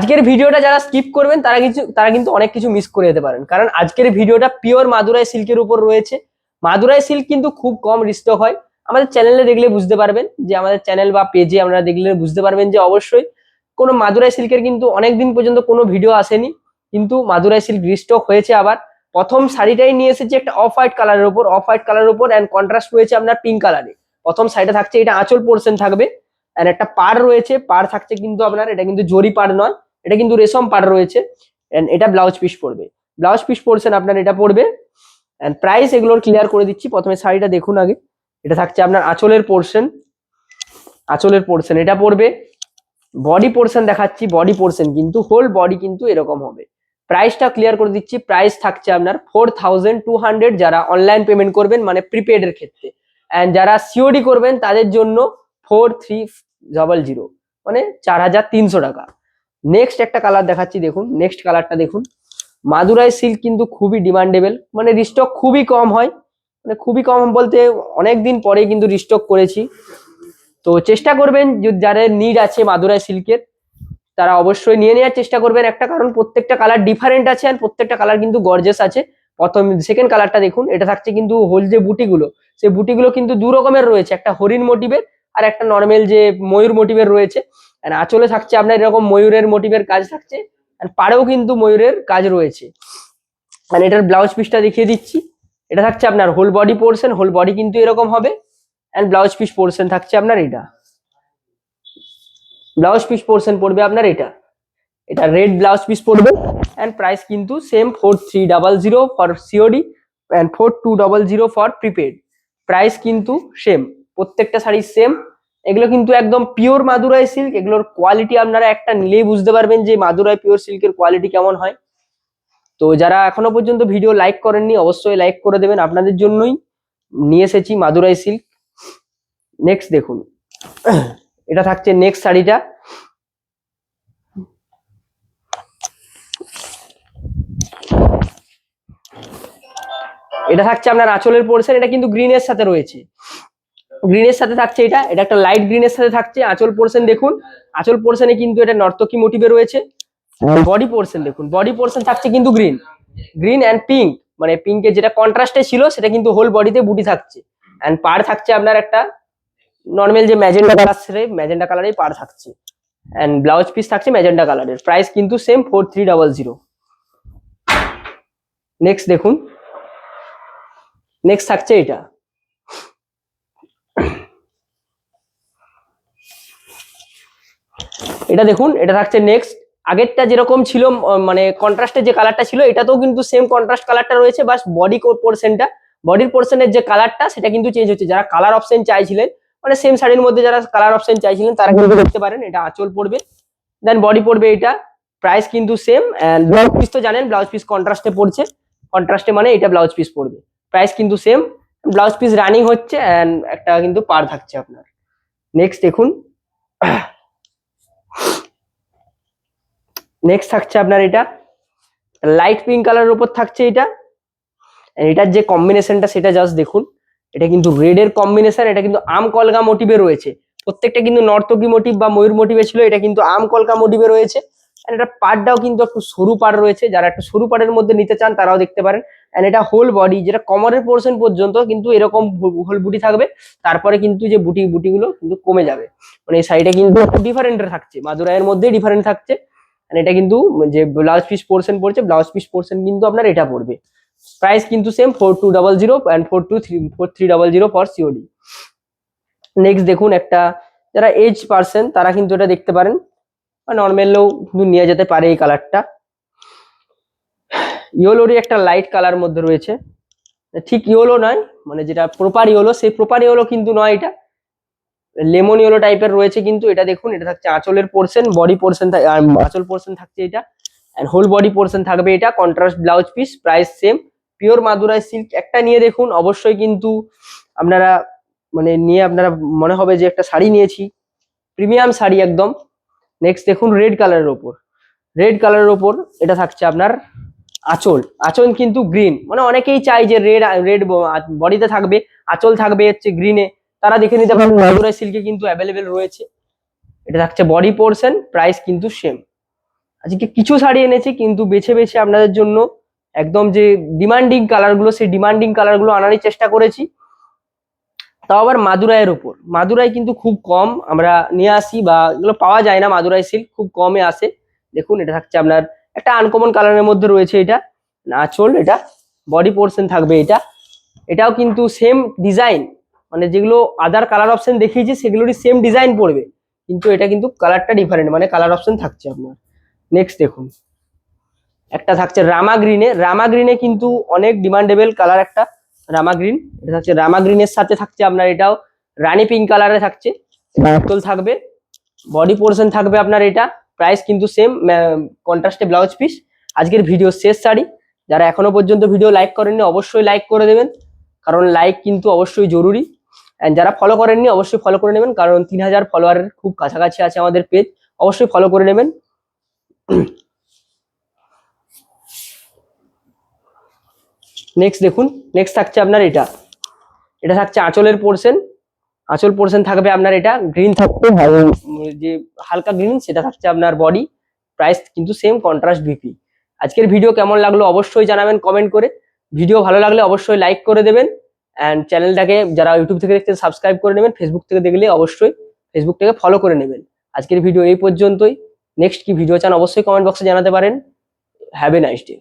আজকের ভিডিওটা যারা স্কিপ করবেন তারা কিন্তু অনেক কিছু মিস করে যেতে পারেন, কারণ আজকের ভিডিওটা পিওর মাদুরাই সিল্কের উপর রয়েছে। মাদুরাই সিল্ক কিন্তু খুব কম রিস্টক হয়। আমাদের চ্যানেলে দেখলে বুঝতে পারবেন, যে আমাদের চ্যানেল বা পেজে আপনারা দেখলে বুঝতে পারবেন যে অবশ্যই কোনো মাদুরাই সিল্কের কিন্তু অনেকদিন পর্যন্ত কোনো ভিডিও আসেনি, কিন্তু মাদুরাই সিল্ক রিস্টক হয়েছে আবার। প্রথম শাড়িটাই নিয়ে এসেছে একটা অফ হোয়াইট কালারের উপর অ্যান্ড কন্ট্রাস্ট রয়েছে আপনার পিঙ্ক কালারে। প্রথম সাইডে থাকছে এটা আঁচল পোর্শন থাকবে, আর একটা পাড় রয়েছে, পাড় থাকছে কিন্তু আপনার, এটা কিন্তু জরি পাড় নয়, এটা কিন্তু রেশম পাড় রয়েছে। এন্ড এটা ব্লাউজ পিস পড়বে, ব্লাউজ পিস পোর্শন আপনার এটা পড়বে। এন্ড প্রাইস এগুলোর ক্লিয়ার করে দিচ্ছি। প্রথমে শাড়িটা দেখুন আগে, এটা থাকছে আপনার আঁচলের পোর্শন এটা পড়বে। বডি পোর্শন দেখাচ্ছি, বডি পোর্শন কিন্তু হোল বডি কিন্তু এরকম হবে। প্রাইসটা ক্লিয়ার করে দিচ্ছি, প্রাইস থাকছে আপনার 4200, যারা অনলাইন পেমেন্ট করবেন মানে প্রিপেড এর ক্ষেত্রে, এন্ড যারা সিওডি করবেন তাদের জন্য 4300, মানে 4300 টাকা। নেক্সট একটা কালার দেখাচ্ছি, দেখুন নেক্সট কালারটা দেখুন। মাদুরাই সিল্ক কিন্তু খুবই ডিমান্ডেবল, মানে রিস্টক খুবই কম হয়, মানে খুবই কম বলতে অনেকদিন পরে কিন্তু রিস্টক করেছি। তো চেষ্টা করবেন যাদের নিড আছে মাদুরাই সিল্কের, তারা অবশ্যই নিয়ে নেওয়ার চেষ্টা করবেন। একটা কারণ প্রত্যেকটা কালার ডিফারেন্ট আছে, আর প্রত্যেকটা কালার কিন্তু গর্জিয়াস আছে। সেকেন্ড কালারটা দেখুন, এটা থাকছে কিন্তু হোল যে বুটিগুলো, সেই বুটিগুলো কিন্তু দু রকমের রয়েছে, একটা হরিণ মোটিভের আর একটা নর্মাল যে ময়ূর মোটিভের রয়েছে। আর আঁচলে থাকছে আপনার এরকম ময়ূরের মোটিভের কাজ থাকছে, আর পাড়েও কিন্তু ময়ূরের কাজ রয়েছে। মানে এটার ব্লাউজ পিসটা দেখিয়ে দিচ্ছি, এটা থাকছে আপনার whole body portion, whole body কিন্তু এরকম হবে। এন্ড ব্লাউজ পিস পোর্শন থাকছে আপনার এটা, ব্লাউজ পিস পোর্শন পড়বে আপনার এটা রেড ব্লাউজ পিস পড়বে। এন্ড প্রাইস কিন্তু same 4300 for COD and 4200 for prepaid. Price কিন্তু সেম, প্রত্যেকটা শাড়ি সেম। এগুলো কিন্তু একদম পিওর মাদুরাই সিল্ক, এগুলোর কোয়ালিটি আপনারা একটা নিলেই বুঝতে পারবেন যে মাদুরাই পিওর সিল্কের কোয়ালিটি কেমন হয়। তো যারা এখনো পর্যন্ত ভিডিও লাইক করেননি অবশ্যই লাইক করে দেবেন, আপনাদের জন্যই নিয়ে এসেছি মাদুরাই সিল্ক। নেক্সট দেখুন, এটা থাকছে নেক্সট শাড়িটা। এটা থাকছে আপনার আঁচলের পোর্শন, এটা কিন্তু গ্রিনের সাথে রয়েছে, গ্রিনের সাথে থাকছে এটা একটা লাইট গ্রিনের সাথে থাকছে। আঁচল পোর্শন দেখুন, আঁচল পোর্শনে কিন্তু এটা নর্তকী মোটিভে রয়েছে। বডি পোর্শন দেখুন, বডি পোর্শন থাকছে কিন্তু গ্রিন এন্ড পিঙ্ক, মানে পিঙ্কের যেটা কন্ট্রাস্টে ছিল সেটা কিন্তু হোল বডিতে বুটি থাকছে। এন্ড পাড় থাকছে আপনার একটা নর্মাল যে ম্যাজেন্ডা কালারের পাড় থাকছে। এন্ড ব্লাউজ পিস থাকছে ম্যাজেন্ডা কালারের। প্রাইস কিন্তু সেম 4300। নেক্সট দেখুন, নেক্সট থাকছে এটা, এটা দেখুন, এটা থাকছে নেক্সট। আগেরটা যেরকম ছিল মানে কন্ট্রাস্টের যে কালারটা ছিল, এটাতেও কিন্তু সেম কন্ট্রাস্ট কালারটা রয়েছে, বাস বডির পোর্শনের যে কালারটা সেটা কিন্তু চেঞ্জ হচ্ছে। যারা কালার অপশন চাইছিলেন, মানে সেম শাড়ির মধ্যে যারা কালার অপশন চাইছিলেন তারা কিন্তু দেখতে পারেন, এটা আঁচল পড়বে, দেন বডি পড়বে এটা। প্রাইস কিন্তু সেম। এন্ড ব্লাউজ পিস তো জানেন ব্লাউজ পিস কন্ট্রাস্টে পড়ছে, কন্ট্রাস্টে মানে এটা ব্লাউজ পিস পড়বে। প্রাইস কিন্তু সেম, ব্লাউজ পিস রানিং হচ্ছে এন্ড একটা কিন্তু পাড় থাকছে আপনার। নেক্সট দেখুন, নেক্সট থাকছে আপনার এটা লাইট পিঙ্ক কালারের উপর থাকছে এটা। এটার যে কম্বিনেশনটা সেটা জাস্ট দেখুন, এটা কিন্তু রেড এর কম্বিনেশন, এটা কিন্তু আম কলকা মোটিভে রয়েছে। প্রত্যেকটা কিন্তু নর্তকী মোটিভ বা ময়ূর মোটিভে ছিল, এটা কিন্তু আম কলকা মোটিভে রয়েছে। এটা পাড়টাও কিন্তু একটু সরু পাড় রয়েছে, যারা একটু সরু পাড়ের মধ্যে নিতে চান তারাও দেখতে পারেন। এন্ড এটা হোল বডি, যেটা কমরের পোর্শন পর্যন্ত কিন্তু এরকম হোল বুটি থাকবে, তারপরে কিন্তু যে বুটিগুলো কিন্তু কমে যাবে। মানে এই সাইডে কিন্তু একটু ডিফারেন্ট থাকছে, মাদুরাইয়ের মধ্যে ডিফারেন্ট থাকছে। এটা কিন্তু যে ব্লাউজ পিস পোর্শন পড়ছে, ব্লাউজ পিস পোর্শন কিন্তু আপনার এটা পড়বে। প্রাইস কিন্তু same 4200 and 4300 for COD. Next দেখুন, একটা যারা এজ পার্সন তারা কিন্তু এটা দেখতে পারেন, নর্মাল লোক কিন্তু নিয়ে যেতে পারে এই কালারটা। ইয়েলোরই একটা লাইট কালার মধ্যে রয়েছে, ঠিক ইয়েলো নয়, মানে যেটা প্রপার ইয়েলো সেই প্রপার ইয়েলো কিন্তু নয়, এটা লেমন ইয়েলো টাইপের রয়েছে। কিন্তু এটা দেখুন, এটা থাকছে আঁচলের পোর্শন, বডি পোর্শন, আঁচল পোর্শন থাকছে এটা, এন্ড হোল বডি পোর্শন থাকবে এটা, contrast blouse piece. Price same, pure Madurai silk. একটা নিয়ে দেখুন অবশ্যই কিন্তু আপনারা মানে নিয়ে আপনারা মনে হবে যে একটা শাড়ি নিয়েছি, প্রিমিয়াম শাড়ি একদম। নেক্সট দেখুন, রেড কালারের ওপর এটা থাকছে আপনার আঁচল কিন্তু গ্রিন, মানে অনেকেই চাই যে রেড বডিতে থাকবে, আঁচল থাকবে হচ্ছে গ্রিনে, তারা দেখে নিতে পারেন মাদুরাই সিল্কে কিন্তু অ্যাভেলেবেল রয়েছে। এটা থাকছে বডি পোর্শন, প্রাইস কিন্তু সেম। আজকে কিছু শাড়ি এনেছি, কিন্তু বেছে বেছে আপনাদের জন্য একদম যে ডিমান্ডিং কালারগুলো, সেই ডিমান্ডিং কালারগুলো আনারই চেষ্টা করেছি। তাও আবার মাদুরাইয়ের উপর। মাদুরাই কিন্তু খুব কম আমরা নিয়ে আসি, বা এগুলো পাওয়া যায় না, মাদুরাই সিল্ক খুব কমে আসে। দেখুন এটা থাকছে আপনার একটা আনকমন কালারের মধ্যে রয়েছে, এটা আঁচল, এটা বডি পোর্শন থাকবে এটা। এটাও কিন্তু সেম ডিজাইন, মানে যেগুলো আদার কালার অপশন দেখিয়েছি সেগুলোরই সেম ডিজাইন পড়বে, কিন্তু এটা কিন্তু কালারটা ডিফারেন্ট, মানে কালার অপশন থাকছে আপনার। নেক্সট দেখুন, একটা থাকছে রামা গ্রিনে। রামা গ্রিনে কিন্তু অনেক ডিমান্ডেবল কালার একটা, রামা গ্রিন। এটা থাকছে রামা গ্রিনের সাথে থাকছে আপনার এটাও রানী পিঙ্ক কালারে থাকছে, বোতল থাকবে, বডি পোর্শন থাকবে আপনার এটা। প্রাইস কিন্তু সেম, কন্ট্রাস্টে ব্লাউজ পিস। আজকের ভিডিও শেষ শাড়ি। যারা এখনো পর্যন্ত ভিডিও লাইক করেননি অবশ্যই লাইক করে দেবেন, কারণ লাইক কিন্তু অবশ্যই জরুরি। অ্যান্ড যারা ফলো করেননি অবশ্যই ফলো করে নেবেন, কারণ 3000 ফলোয়ারের খুব কাছাকাছি আছে আমাদের পেজ, অবশ্যই ফলো করে নেবেন। নেক্সট দেখুন, নেক্সট থাকছে আপনার এটা। এটা থাকছে আঁচলের পোর্শন। আঁচল পোর্শন থাকবে আপনার এটা গ্রিন থাকবে, যে হালকা গ্রিন, সেটা থাকছে আপনার বডি। প্রাইস কিন্তু সেম, কন্ট্রাস্ট ভিপি। আজকের ভিডিও কেমন লাগলো অবশ্যই জানাবেন কমেন্ট করে। ভিডিও ভালো লাগলে অবশ্যই লাইক করে দেবেন, অ্যান্ড চ্যানেলটাকে যারা ইউটিউব থেকে দেখছেন সাবস্ক্রাইব করে নেবেন, ফেসবুক থেকে দেখলে অবশ্যই ফেসবুক থেকে ফলো করে নেবেন। আজকের ভিডিও এই পর্যন্তই। নেক্সট কি ভিডিও চান অবশ্যই কমেন্ট বক্সে জানাতে পারেন। Have a nice day.